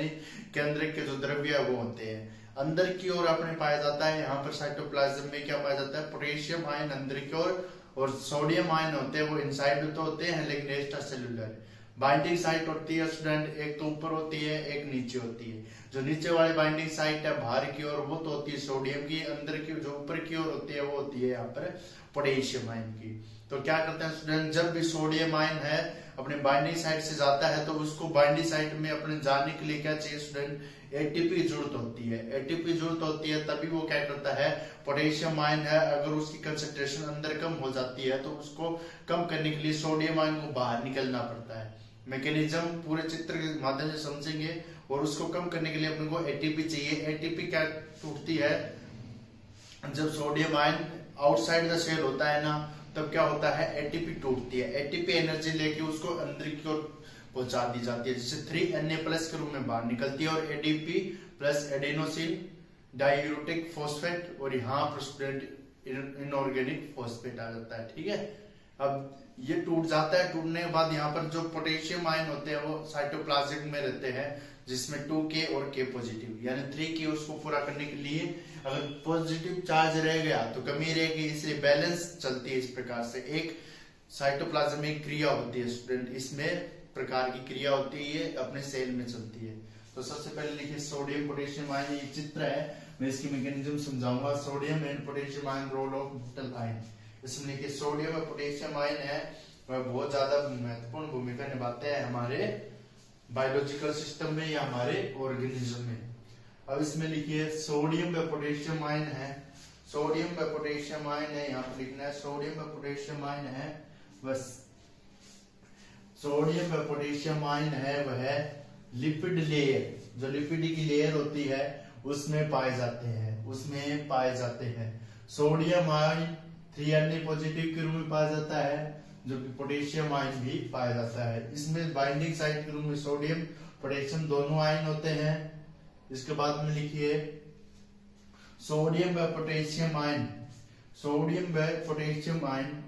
यानी केंद्रक के जो द्रव्य है वो होते हैं। अंदर की ओर अपने पाया जाता है, यहाँ पर साइटोप्लाज्म में क्या पाया जाता है, पोटेशियम आयन अंदर की ओर और सोडियम आयन होते हैं वो इनसाइड तो होते हैं लेकिन एक्स्ट्रा सेलुलर। बाइंडिंग साइट होती है स्टूडेंट, एक तो ऊपर होती है एक नीचे होती है। जो नीचे वाली बाइंडिंग साइट है बाहर की ओर वो तो होती है सोडियम की, अंदर की जो ऊपर की ओर होती है वो होती है यहाँ पर पोटेशियम आयन की। तो क्या करते हैं स्टूडेंट, जब भी सोडियम आयन है अपने बाइंडिंग साइट से जाता है तो उसको बाइंडिंग साइट में अपने जाने के लिए क्या चाहिए स्टूडेंट, एटीपी जरूरत होती है। एटीपी जरूरत होती है तभी वो क्या करता है, पोटेशियम आयन है अगर उसकी कंसेंट्रेशन अंदर कम हो जाती है तो उसको कम करने के लिए सोडियम आयन को बाहर निकलना पड़ता है। मैकेनिज्म पूरे चित्र के माध्यम से समझेंगे और उसको कम करने के लिए अपने को एटीपी चाहिए। एटीपी क्या टूटती है, जब sodium ion outside the cell होता है ना तब क्या होता है, एटीपी टूटती है। एटीपी एनर्जी लेके उसको अंदर की ओर पहुंचा दी जाती है जिससे 3Na+ के रूप में बाहर निकलती है और ADP plus adenosine diuretic phosphate और यहाँ पर स्टूडेंट इनऑर्गेनिक फॉस्फेट आ जाता है। ठीक है, अब ये टूट जाता है, टूटने के बाद यहाँ पर जो पोटेशियम आयन होते हैं वो साइटोप्लाज्म में रहते हैं जिसमें 2K और K पॉजिटिव यानी 3K उसको पूरा करने के लिए अगर पॉजिटिव चार्ज रह गया तो कमी रहेगी, इसलिए बैलेंस चलती है। इस प्रकार से एक साइटोप्लाज्म में क्रिया होती है स्टूडेंट, इसमें प्रकार की क्रिया होती है अपने सेल में चलती है। तो सबसे पहले लिखिए सोडियम पोटेशियम आयन, ये चित्र है मैं इसकी मैकेनिज्म समझाऊंगा। Sodium and potassium ion role of metal ion, इसमें लिखिए सोडियम और पोटेशियम आयन है वह बहुत ज्यादा महत्वपूर्ण भूमिका निभाते हैं हमारे बायोलॉजिकल सिस्टम में या हमारे ऑर्गेनिज्म में। अब इसमें लिखिए सोडियम व पोटेशियम आयन है, सोडियम व पोटेशियम आयन है, यहाँ पर लिखना है सोडियम व पोटेशियम आयन है, बस सोडियम व पोटेशियम आयन है वह लिपिड लेयर, जो लिपिड की लेयर होती है उसमें पाए जाते हैं, उसमें पाए जाते हैं। सोडियम आयन 3Na पॉजिटिव के रूप में पाया जाता है जो कि पोटेशियम आयन भी पाया जाता है। इसमें बाइंडिंग साइट के रूप में सोडियम पोटेशियम दोनों आयन होते हैं। इसके बाद में लिखिए सोडियम व पोटेशियम आयन, सोडियम व पोटेशियम आयन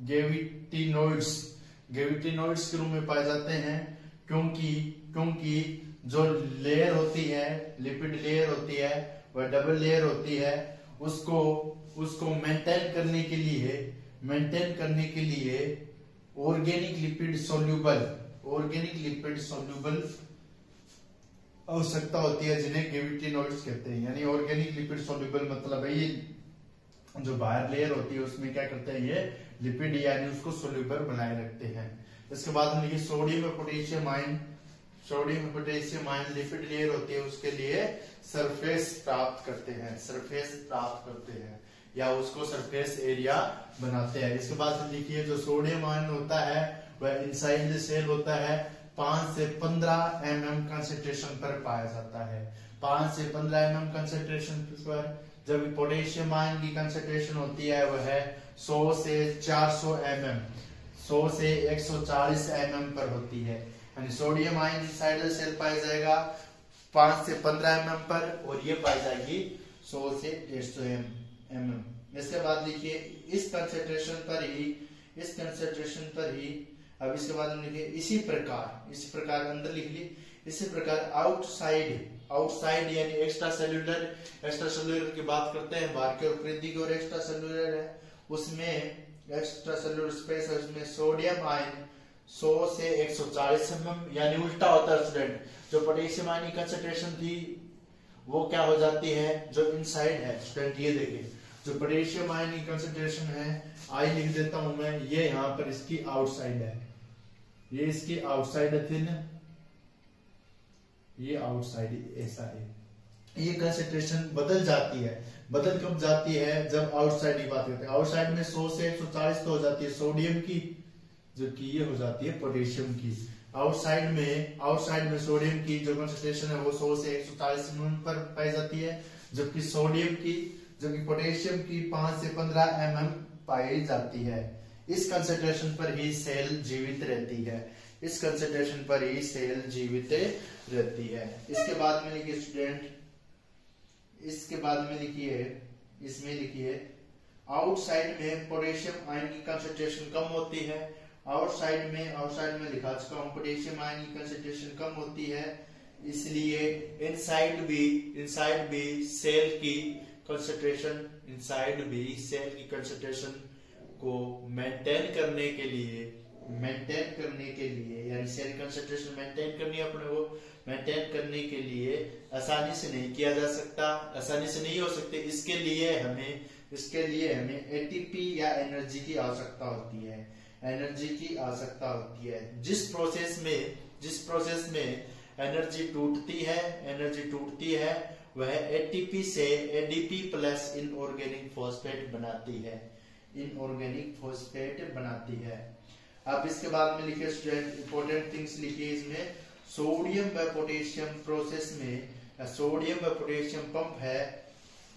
गेविटिनोइड्स, गेविटिनोइड्स के रूप में पाए जाते हैं क्योंकि जो लेयर होती है लिपिड लेयर होती है वह डबल लेयर होती है, उसको मेंटेन करने के लिए ऑर्गेनिक लिपिड सोल्यूबल आवश्यकता होती है जिन्हें गेविटिनोइड्स कहते हैं। यानी ऑर्गेनिक लिपिड सोल्यूबल मतलब है ये जो बाहर लेयर होती है उसमें क्या करते हैं ये लिपिड यानी उसको सोल्यूबल बनाए रखते हैं। इसके बाद में लिखिए सोडियम और पोटेशियम आयन, सोडियम और पोटेशियम आयन लिपिड लेयर होती है उसके लिए सरफेस प्राप्त करते हैं या उसको सरफेस एरिया बनाते हैं। इसके बाद लिखिए जो सोडियम आयन होता है वह इनसाइड द सेल होता है 5 से 15 mm कंसेंट्रेशन पर पाया जाता है, 5 से 15 mm कंसेंट्रेशन पर। जब पोटेशियम आयन की कंसेंट्रेशन होती है वह 100 से 400 mm, 100 से 140 mm पर होती है। यानी sodium ion inside the cell पाया जाएगा 5 से 15 mm पर और ये पाई जाएगी 100 से 150 mm। इसके बाद लिखिए इस कंसेंट्रेशन पर ही अब इसके बाद हम लिखिए इसी प्रकार अंदर लिख ली, इसी प्रकार आउटसाइड यानी एक्स्ट्रा सेल्यूलर की बात करते हैं, बाहर की ओर वृद्धि की ओर एक्स्ट्रा सेल्यूलर है, उसमें एक्स्ट्रा सेल्यूलर स्पेस है, उसमें सोडियम आयन 100 से 140 mm यानी उल्टा होता है स्टूडेंट। जो पोटेशियम आयन की कंसेंट्रेशन थी वो क्या हो जाती है जो इनसाइड है स्टूडेंट, ये देखिए जो पोटेशियम आयन की कंसेंट्रेशन है आई लिख देता हूं मैं, ये यहाँ पर इसकी आउटसाइड है, ये इसकी आउटसाइड है ना, ये आउटसाइड ऐसा है। ये कंसेंट्रेशन बदल जाती है, बदल कब जाती है जब आउटसाइड की बात करते हैं। आउटसाइड में 100 से 140 तो हो जाती है सोडियम की, जो कि ये हो जाती है पोटेशियम की। आउटसाइड में सोडियम की जो कंसेंट्रेशन है वो 100 से 140 mm पर पाई जाती है, जबकि पोटेशियम की 5 से 15 mm पाई जाती है। इस कंसेंट्रेशन पर ही सेल जीवित रहती है, इसके बाद में लिखिए स्टूडेंट, इसमें लिखिए आउटसाइड में पोटेशियम आयन की कंसेंट्रेशन कम होती है, आउटसाइड में लिखा चुका हूं पोटेशियम आयन की कंसेंट्रेशन कम होती है, इसलिए इनसाइड भी सेल की कंसंट्रेशन को मेंटेन करने के लिए यानी सेल कंसंट्रेशन मेंटेन करनी है अपने को, मेंटेन करने के लिए आसानी से नहीं किया जा सकता, आसानी से नहीं हो सकते। इसके लिए हमें एटीपी या एनर्जी की आवश्यकता होती है। जिस प्रोसेस में एनर्जी टूटती है वह एटीपी से एडीपी प्लस इनऑर्गेनिक फॉस्फेट बनाती है। अब इसके बाद में लिखिए स्टूडेंट, इंपॉर्टेंट थिंग्स लिखिए इसमें। सोडियम व पोटेशियम प्रोसेस में, सोडियम व पोटेशियम पंप है,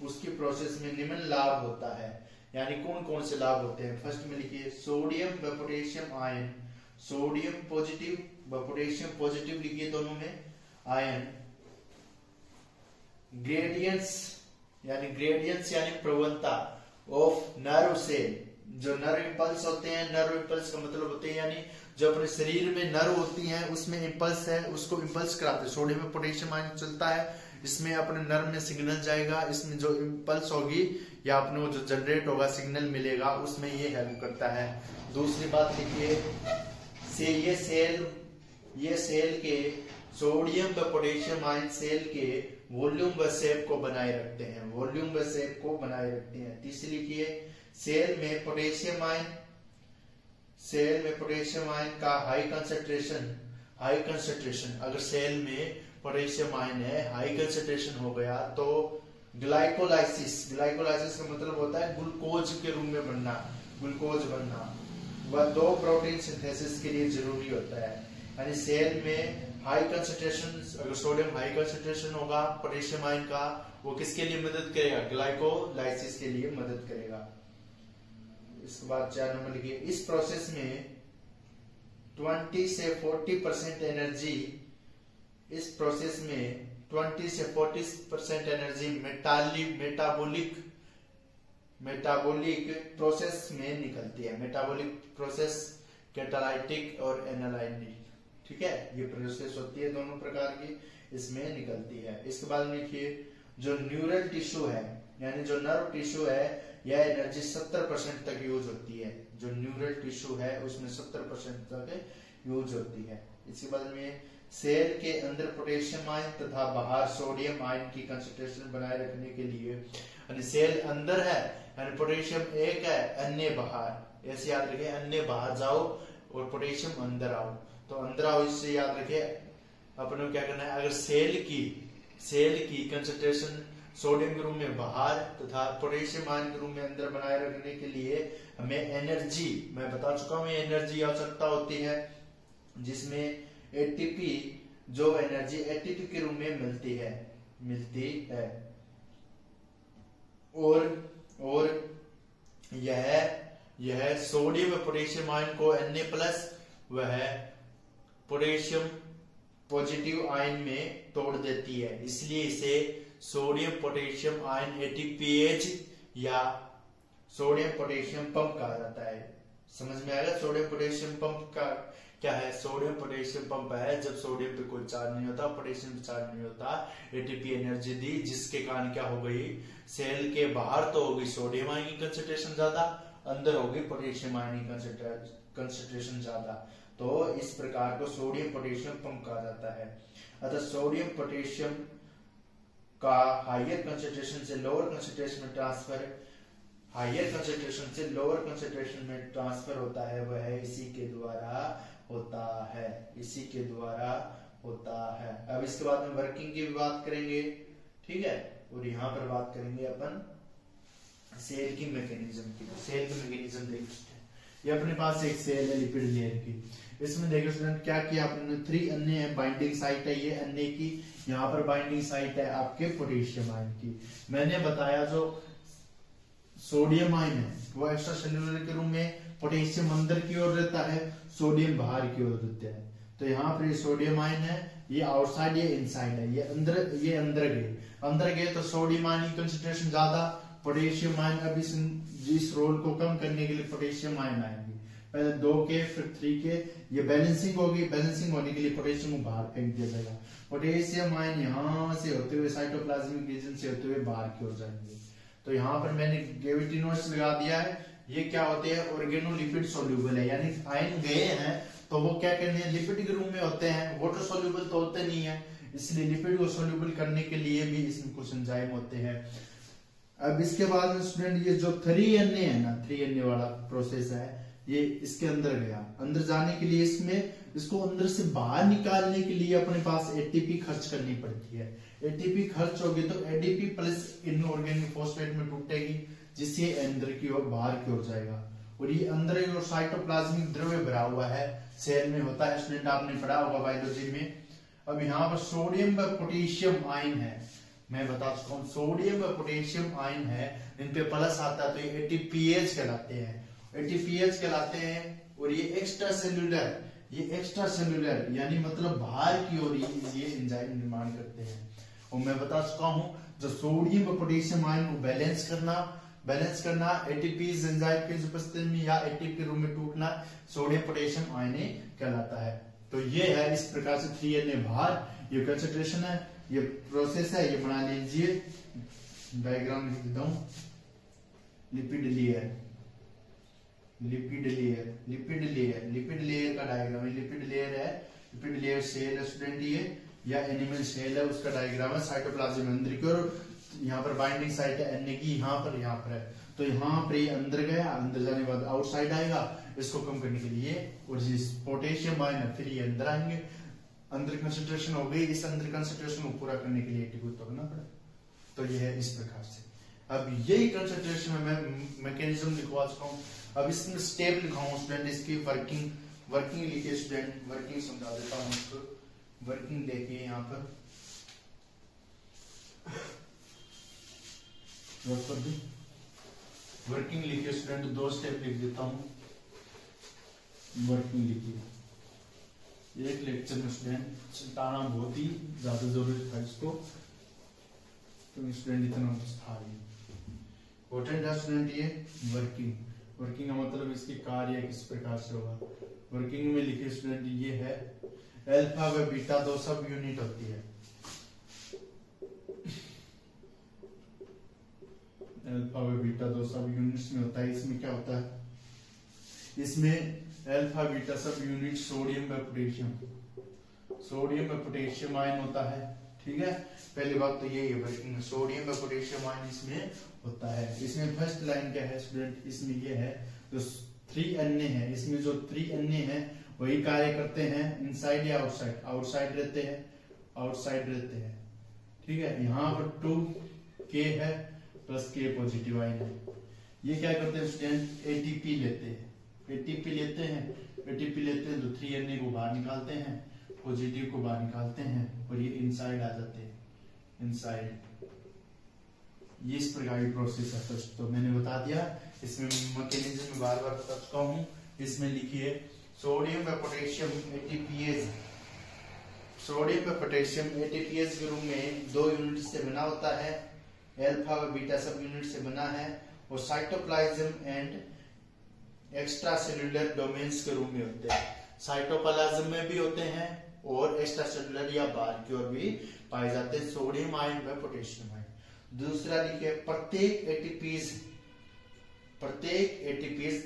उसकी प्रोसेस में निम्न लाभ होता है। यानी कौन कौन से लाभ होते हैं? फर्स्ट में लिखिए सोडियम व पोटेशियम आयन, सोडियम पॉजिटिव व पोटेशियम पॉजिटिव लिखिए दोनों में आयन। ग्रेडियंट्स यानी प्रवणता ऑफ नर्व सेल, जो नर्व इंपल्स होते हैं, नर्व इंपल्स का मतलब होते हैं यानी जो अपने शरीर में नर्व होती हैं उसमें इंपल्स है, उसको इंपल्स कराते हैं। सोडियम में पोटेशियम आयन चलता है, इसमें अपने नर्व में सिग्नल जाएगा, इसमें जो इंपल्स होगी या अपने को जो जनरेट होगा सिग्नल मिलेगा, उसमें ये हेल्प करता है। दूसरी बात लिखिए, ये सेल के सोडियम व पोटेशियम आयन सेल के वॉल्यूम व शेप को बनाए रखते हैं। तीसरी लिखिए, सेल में पोटेशियम आयन का हाई कंसंट्रेशन, अगर सेल में पोटेशियम आयन है, हाई कंसंट्रेशन हो गया तो ग्लाइकोलाइसिस का मतलब होता है ग्लूकोज के रूप में बनना, वह 2 प्रोटीन सिंथेसिस के लिए जरूरी होता है। यानी सेल में हाई कंसंट्रेशन, अगर सोडियम हाई कंसंट्रेशन होगा पोटेशियम आयन का, वो किसके लिए मदद करेगा? ग्लाइकोलाइसिस के लिए मदद करेगा। इसके बाद 4 नंबर लिखिए, इस प्रोसेस में 20 से 40% एनर्जी मेटाबॉलिक प्रोसेस में निकलती है। मेटाबॉलिक प्रोसेस कैटालाइटिक और एनालाइटिक, ठीक है, ये प्रोसेस होती है दोनों प्रकार की, इसमें निकलती है। इसके बाद लिखिए, जो न्यूरल टिश्यू है यानी जो नर्व टिश्यू है, यह एनर्जी 70% तक यूज होती है। जो न्यूरल टिश्यू है उसमें 70% तक यूज होती है। इसके बाद में सेल के अंदर पोटेशियम आयन तथा बाहर सोडियम आयन की कंसंट्रेशन बनाए रखने के लिए, यानी सेल अंदर है यानी पोटेशियम एक है, अन्य बाहर, ऐसे याद रखिए, अन्य बाहर जाओ और पोटेशियम अंदर आओ, तो अंदर आओ, इससे याद रखिए अपने को क्या करना है। अगर सेल की कंसंट्रेशन सोडियम के रूप में बाहर तथा पोटेशियम आयन के रूप में अंदर बनाए रखने के लिए हमें एनर्जी, मैं बता चुका हूं, एनर्जी आवश्यकता होती है, जिसमें एटीपी, जो एनर्जी एटीपी के रूप में मिलती है। और यह सोडियम व पोटेशियम आयन को Na+ वह पोटेशियम पॉजिटिव आयन में तोड़ देती है, इसलिए इसे सोडियम पोटेशियम आयन एटीपीएच या सोडियम पोटेशियम पंप कहा जाता है। समझ में आएगा? सोडियम पोटेशियम पंप का क्या है? सोडियम पोटेशियम पंप है जब सोडियम पे कोई चार्ज नहीं होता, पोटेशियम पे चार्ज नहीं होता, एटीपी एनर्जी दी, जिसके कारण क्या हो गई, सेल के बाहर तो होगी सोडियम आयन की कंसंट्रेशन ज्यादा, अंदर होगी पोटेशियम आयन की कंसंट्रेशन ज्यादा, तो इस प्रकार को सोडियम पोटेशियम पंप कहा जाता है। अतः सोडियम पोटेशियम का हायर कंसंट्रेशन से लोअर कंसंट्रेशन में ट्रांसफर होता है, वह इसी के द्वारा होता है। अब इसके बाद में वर्किंग की भी बात करेंगे, ठीक है, और यहाँ पर बात करेंगे अपन सेल की मैकेनिज्म की। सेल की मैकेनिज्म देखते हैं, ये अपने पास एक सेल है लिपिड लेयर की, इसमें देखो स्टूडेंट क्या किया आपने, 3 अन्य बाइंडिंग साइट है, ये अन्य की, यहाँ पर बाइंडिंग साइट है आपके पोटेशियम आयन की। मैंने बताया जो सोडियम आयन है वो एक्स्ट्रा सेल्यूलर के रूप में, पोटेशियम अंदर की ओर रहता है, सोडियम बाहर की ओर रहता है। तो यहाँ पर ये सोडियम आयन है, ये आउटसाइड, ये इनसाइड है, ये अंदर गए तो सोडियम आयन की कंसंट्रेशन ज्यादा, पोटेशियम आयन अब इस रोल को कम करने के लिए पोटेशियम आयन आएंगे, पहले 2K फिर 3K, ये बैलेंसिंग होगी। बैलेंसिंग होने के लिए पोटेशियम को बाहर फेंक दिया जाएगा। पोटेशियम आयन यहाँ से होते हुए साइटोप्लाज्मिक रीजन से होते हुए बाहर की ओर जाएंगे। तो यहाँ पर मैंने ग्रेविटी नोट्स लगा दिया है। ये क्या होते हैं, ऑर्गेनोलिपिड सोल्यूबल है, यानी आयन गए हैं तो वो क्या करते हैं, लिपिड के रूप में होते हैं, वाटर सोल्यूबल तो होते नहीं है, इसलिए लिपिड को सोल्यूबल करने के लिए भी इसमें कुछ एंजाइम होते हैं। अब इसके बाद में स्टूडेंट ये जो 3Na है ना, 3Na वाला प्रोसेस है, ये इसके अंदर गया। अंदर जाने के लिए इसको अंदर से बाहर निकालने के लिए अपने पास एटीपी खर्च करनी पड़ती है। एटीपी खर्च होगी तो एडीपी प्लस इनऑर्गेनिक फॉस्फेट में टूटेगी, जिससे अंदर की ओर बाहर की ओर जाएगा। और ये अंदर जो साइटोप्लाज्मिक द्रव्य भरा हुआ है सेल में होता है, स्टूडेंट आपने पढ़ा होगा बायोलॉजी में। अब यहाँ पर सोडियम व पोटेशियम आयन है, मैं बता चुका हूँ सोडियम व पोटेशियम आयन है, इन पे प्लस आता है तो ये एटीपीएच कहलाते हैं, एटीपीएच कहलाते हैं। और ये एक्स्ट्रा सेलुलर यानी मतलब बाहर की ओर ये एंजाइम निर्माण करते हैं। और मैं बता चुका हूँ जो सोडियम व पोटेशियम आयन को बैलेंस करना एटीपीज एंजाइम की उपस्थिति में या एटीपी के रूप में टूटना सोडियम पोटेशियम आयन कहलाता है। तो ये है इस प्रकार से 3Na बाहर, ये कंसंट्रेशन है, ये प्रोसेस है, ये बना लीजिए, डायग्राम लिख देता हूं। लिपिड लेयर का डायग्राम है। लिपिड लेयर है, लिपिड लेयर सेल है स्टूडेंट, ये या एनिमल सेल है, उसका डायग्राम है। साइटोप्लाज्म अंदर की ओर, यहाँ पर बाइंडिंग साइट है Na की, यहाँ पर है। तो यहाँ पर ये अंदर गया, अंदर जाने के बाद आउटसाइड आएगा इसको कम करने के लिए, और जिस पोटेशियम आयन है फिर ये अंदर आएंगे। अंदर कंसंट्रेशन हो गई, इस अंदर कंसंट्रेशन को पूरा करने के लिए एटीपी तोड़ना पड़ा। तो ये है इस प्रकार से। अब यही कंसंट्रेशन में मैं मैकेनिज्म लिखवा चुका हूँ। अब इसमें स्टेप लिखाऊंगा स्टूडेंट, इसकी वर्किंग लिखिए स्टूडेंट, वर्किंग समझा देता हूँ इसको। वर्किंग देखिए यहाँ पर वर्किंग लिखिए स्टूडेंट, 2 स्टेप लिख देता हूँ। वर्किंग लिखिए, एक लेक्चर में स्टूडेंट चिंताना बहुत ही ज्यादा जरूरी था इसको, तो स्टूडेंट इतना कुछ था ही इम्पोर्टेंट है स्टूडेंट। ये वर्किंग का मतलब इसकी कार्य किस प्रकार से होगा। वर्किंग में लिखिए स्टूडेंट, ये है अल्फा व बीटा 2 सब यूनिट होती है। अल्फा व बीटा 2 सब यूनिट्स में होता है। इसमें क्या होता है, इसमें अल्फा बीटा सब यूनिट सोडियम व पोटेशियम आयन होता है। ठीक है, पहली बात तो ये है वर्किंग में सोडियम व पोटेशियम आयन इसमें होता है। इसमें फर्स्ट लाइन क्या है स्टूडेंट, इसमें ये है जो 3Na है, इसमें जो 3Na है वही कार्य करते हैं इनसाइड या आउटसाइड रहते हैं। ठीक है, यहाँ पर 2K है प्लस K पॉजिटिव आयन है। ये क्या करते हैं स्टूडेंट, एटीपी लेते हैं तो 3Na को बाहर निकालते हैं, पॉजिटिव को बाहर निकालते हैं और ये इनसाइड आ जाते हैं, इनसाइड। ये इस प्रकार की प्रोसेस है। तो मैंने बता दिया, इसमें मैकेनिज्म में बार बार बता चुका हूँ। इसमें लिखिए सोडियम व पोटेशियम एटीपीएस के रूप में 2 यूनिट से बना होता है, अल्फा व बीटा सब यूनिट से बना है, और cytoplasm and extra cellular domains के रूप में होते हैं। साइटोप्लाज्म में भी होते हैं और एक्स्ट्रा सेलुलर या बाहर की ओर भी पाए जाते हैं सोडियम आयन व पोटेशियम आयन। दूसरा लिखिए, प्रत्येक एटीपीज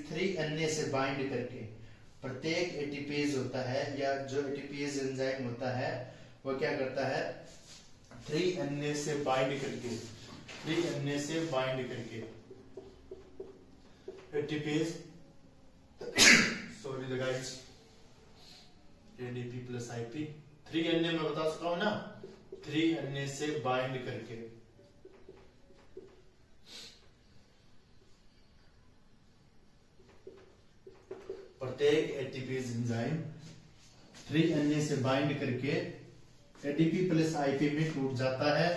3Na से बाइंड करके, प्रत्येक एटीपीज होता है या जो एटीपीज एंजाइम होता है वो क्या करता है, 3Na से बाइंड करके ATPs sorry guys, ADP plus IP 3Na में बता चुका हूं ना, 3Na से बाइंड करके प्रत्येक एटीपीज एंजाइम 3Na से बाइंड करके एडीपी प्लस आईपी में टूट जाता है।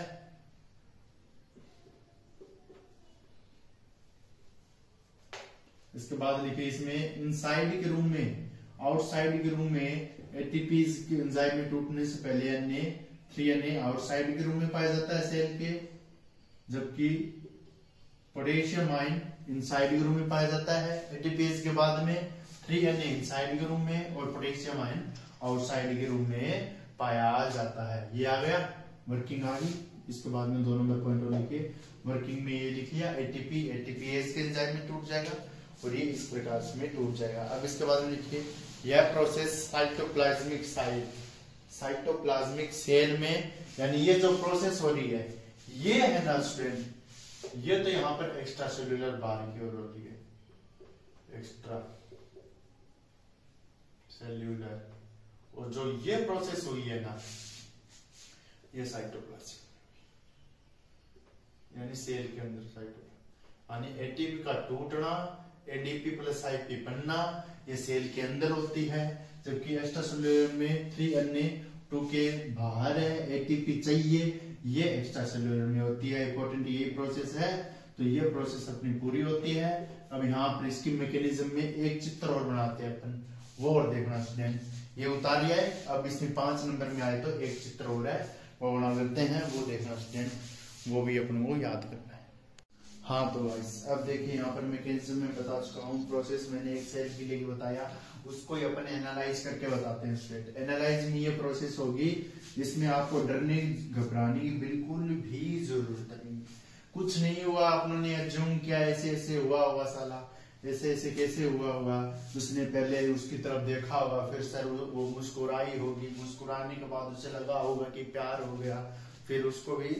इसके बाद लिखिए, इसमें इनसाइड के रूम में, आउटसाइड के रूम में एटीपीज के एंजाइम में टूटने से पहले 3Na आउटसाइड के रूम में पाया जाता है सेल के, जबकि पोटेशियम आयन इनसाइड के रूम में पाया जाता है। एटीपीज के बाद में 3Na इनसाइड के रूम में और पोटेशियम आयन आउटसाइड के रूम में पाया जाता है। ये आ गया, वर्किंग आ गई। इसके बाद में 2 नंबर पॉइंट और लिखिए, वर्किंग में ये लिख लिया एटीपी, एटीपीएस के एंजाइम में टूट जाएगा और ये इस प्रकार से टूट जाएगा। अब इसके बाद में लिखिए, यह प्रोसेस साइटोप्लाज्मिक साइटोप्लाज्मिक सेल में, यानी ये जो प्रोसेस हो रही है ये है ना स्टूडेंट, ये तो यहाँ पर एक्स्ट्रा सेल्यूलर बाहर की ओर हो रही है, एक्स्ट्रा सेल्यूलर, और जो ये प्रोसेस हुई है ना ये साइटोप्लाज्म, यानी सेल के अंदर साइटोप्लाज्म, यानी एटीपी का टूटना, एडीपी प्लस आईपी बनना, ये सेल के अंदर होती है, जबकि एक्स्ट्रा सेल्यूलर में 3Na 2 के बाहर है, एटीपी चाहिए, ये एक्स्ट्रा सेल्यूलर में होती है। इंपॉर्टेंट ये प्रोसेस है, तो ये प्रोसेस अपनी पूरी होती है। अब यहाँ पर इसकी मैकेनिज्म में एक चित्र और बनाते हैं अपन, वो और देखना स्टूडेंट, ये उतार लिया है। अब इसमें 5 नंबर में आए तो एक चित्र और है वो बना लेते हैं, वो देखना स्टूडेंट, वो भी अपन को याद करना है। हाँ तो गाइस अब देखिए यहाँ पर मैकेनिज्म में बता चुका हूँ, प्रोसेस मैंने एक सेल के लिए बताया, उसको ही अपन एनालाइज करके बताते हैं स्टूडेंट। एनालाइज में ये प्रोसेस होगी जिसमें आपको डरने घबराने की बिल्कुल भी जरूरत नहीं, कुछ नहीं हुआ, आपने अज्यूम किया ऐसे ऐसे हुआ होगा, साला ऐसे ऐसे कैसे हुआ होगा, उसने पहले उसकी तरफ देखा होगा, फिर सर वो मुस्कुराई होगी, मुस्कुराने के बाद उसे लगा होगा कि प्यार हो गया, फिर उसको भी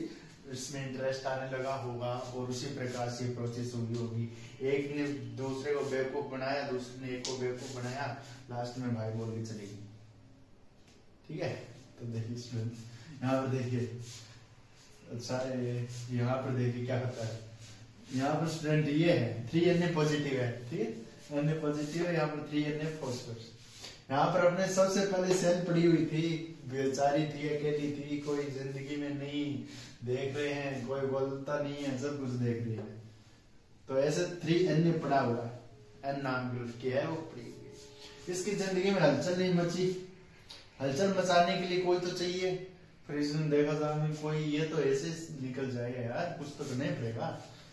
इसमें इंटरेस्ट आने लगा होगा, और उसी प्रकार से प्रोसेस हुई होगी। एक ने दूसरे को बेवकूफ बनाया, दूसरे ने एक को बेवकूफ बनाया, लास्ट में भाई बोल के चलेगी। ठीक है, तो देखिए यहाँ पर देखिए, अच्छा यहाँ पर देखिए क्या होता है, यहाँ पर स्टूडेंट ये है 3Na पॉजिटिव है, ठीक है, Na पॉजिटिव है, यहाँ पर 3Na फॉस्फोरस। यहाँ पर अपने सबसे पहले सेल पड़ी हुई थी, बेचारी थी, अकेली थी, कोई जिंदगी में नहीं देख रहे हैं, कोई बोलता नहीं है, सब कुछ देख रही है, तो ऐसे 3Na पड़ा हुआ है, N नाम की है वो पड़ी हुई। इसकी जिंदगी में हलचल नहीं मची, हलचल मचाने के लिए कोई तो चाहिए, फिर इसने देखा था कोई ये तो ऐसे निकल जाएगा यार, कुछ तो नहीं पड़ेगा,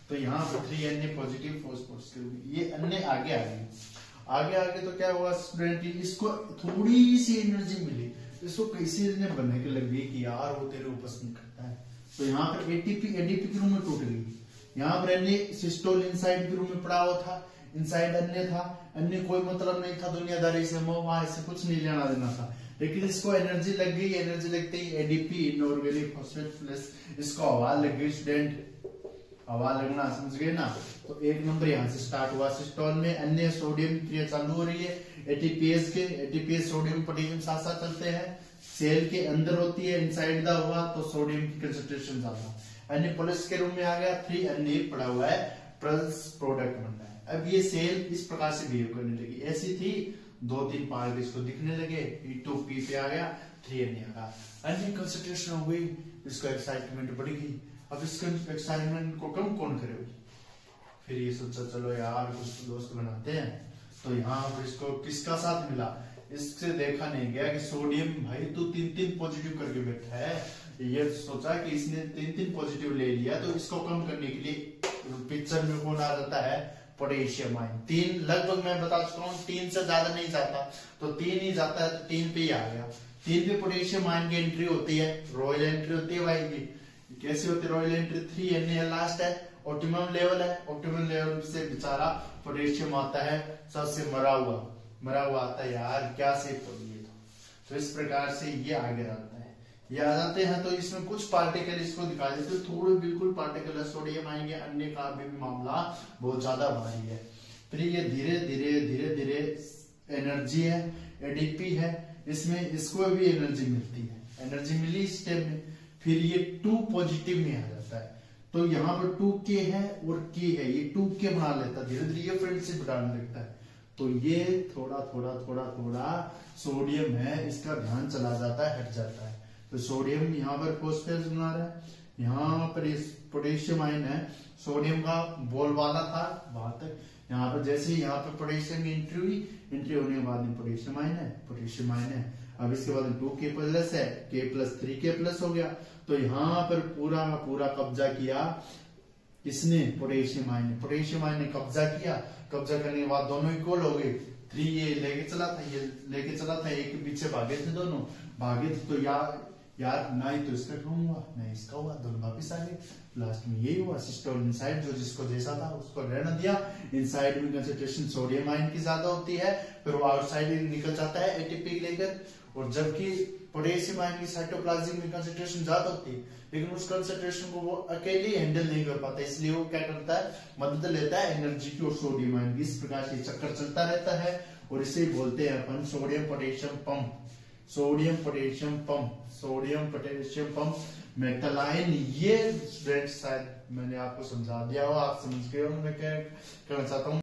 तो यहाँ पर 3Na पॉजिटिव फॉस्फोरस के रूप ये अन्य आगे आ गई। आगे आगे तो क्या हुआ स्टूडेंट, इसको थोड़ी सी एनर्जी मिली, इसको कैसे बनने के लग गई कि यार वो तेरे को पसंद करता है, तो यहाँ पर एटीपी एडीपी के रूम में टूट गई। यहाँ पर अन्य सिस्टोल इनसाइड के रूम में पड़ा हुआ था, इनसाइड अन्य था, अन्य कोई मतलब नहीं था दुनियादारी से, मोह से कुछ नहीं लेना देना था, लेकिन इसको एनर्जी लग गई, एनर्जी लगते ही एडीपी इनऑर्गेनिक फॉस्फेट प्लस इसको हवा लग गई स्टूडेंट, हवा लगना समझ गए ना, तो 1 नंबर यहाँ से स्टार्ट हुआ। सिस्टोल में अन्य सोडियम क्रिया चालू हो रही है, एटीपीएस सोडियम पोटेशियम साथ साथ चलते हैं, सेल के अंदर होती है, इनसाइड द हुआ तो सोडियम की कंसंट्रेशन ज्यादा, अन्य प्लस के रूम में आ गया, 3Na पड़ा हुआ है, प्लस प्रोडक्ट बन रहा है। अब ये सेल इस प्रकार से बिहेव करने लगी, ऐसी थी 2-3 पार्ट इसको दिखने लगे, E2P पे आ गया, 3Na आ गया, अन्य कंसंट्रेशन हो गई, इसका एक्साइटमेंट बढ़ गई। अब इसके एक्साइटमेंट को कम कौन करे, फिर ये सोचा चलो यार कुछ दोस्त बनाते हैं, तो यहाँ पर इसको किसका साथ मिला, इससे देखा नहीं गया कि सोडियम भाई तू 3 पॉजिटिव करके बैठा है, ये सोचा कि इसने 3 पॉजिटिव ले लिया, तो इसको कम करने के लिए पिक्चर में कौन आ जाता है, पोटेशियम आयन। 3 लगभग मैं बता चुका हूँ, 3 से ज्यादा नहीं जाता, तो 3 ही जाता है, तो 3 पे ही आ गया। 3 पे पोटेशियम आयन की एंट्री होती है, रॉयल एंट्री होती है भाई की, कैसे होती है रॉयल एंट्री, 3Na लास्ट है, ऑप्टिमम लेवल है, ऑप्टिमम लेवल से बेचारा पोटेशियम आता है सबसे मरा हुआ आता है, यार क्या सेफ हो गई, तो इस प्रकार से ये आगे आता है, ये आ जाते हैं, तो इसमें कुछ पार्टिकल इसको दिखा देते, थोड़े बिल्कुल पार्टिकल सोडियम आएंगे, अन्य का भी मामला बहुत ज्यादा भारी है। फिर ये धीरे धीरे एनर्जी है, एडीपी है, इसमें इसको भी एनर्जी मिलती है, एनर्जी मिली इस स्टेप में, फिर ये 2 पॉजिटिव में आ जाता है, तो यहाँ पर 2K है और K है, ये 2K बना लेता है, धीरे धीरे ये फ्रेंडशिप बढ़ाने लगता है, तो ये थोड़ा सोडियम है, इसका ध्यान चला जाता है, हट जाता है, तो सोडियम यहाँ पर फॉस्फेट बना रहा है, यहाँ पर पोटेशियम आयन है, सोडियम का बोल वाला था वहां तक, यहाँ पर जैसे ही यहाँ पर पोटेशियम की एंट्री हुई, एंट्री होने के बाद में पोटेशियम आयन है, अब इसके बाद 2K प्लस है, K प्लस 3K प्लस हो गया, तो यहाँ पर पूरा कब्जा किया इसने, पोटेशियम आयन ने कब्जा किया, कब्जा करने के बाद दोनों इक्वल हो गए, 3 ये लेके चला था, ये लेके चला था, एक पीछे भागे थे, दोनों भागे थे। तो यार ना ही तो इसका ड्रॉन हुआ ना इसका हुआ, दोनों वापिस आ गए। लास्ट में यही हुआ, सिस्टोल इनसाइड जो जिसको जैसा था उसको रहने दिया। इनसाइड में कंसेंट्रेशन सोडियम आयन की ज्यादा होती है, फिर वो आउटसाइड निकल जाता है एटीपी लेकर। और जबकि पोटेशियम आयन की साइटोप्लाज्म में कंसेंट्रेशन ज्यादा होती है, लेकिन उस कंसेंट्रेशन को वो अकेले हैंडल नहीं कर पाता, इसलिए वो क्या करता है, मदद लेता है एनर्जी की और सोडियम आयन की। इस प्रकार से चक्कर चलता रहता है और इसे बोलते हैं अपन sodium potassium pump. Sodium potassium pump, sodium potassium pump metal ion. ये स्टूडेंट शायद मैंने आपको समझा दिया हो, आप समझ गए हो मैं क्या कहना चाहता हूँ।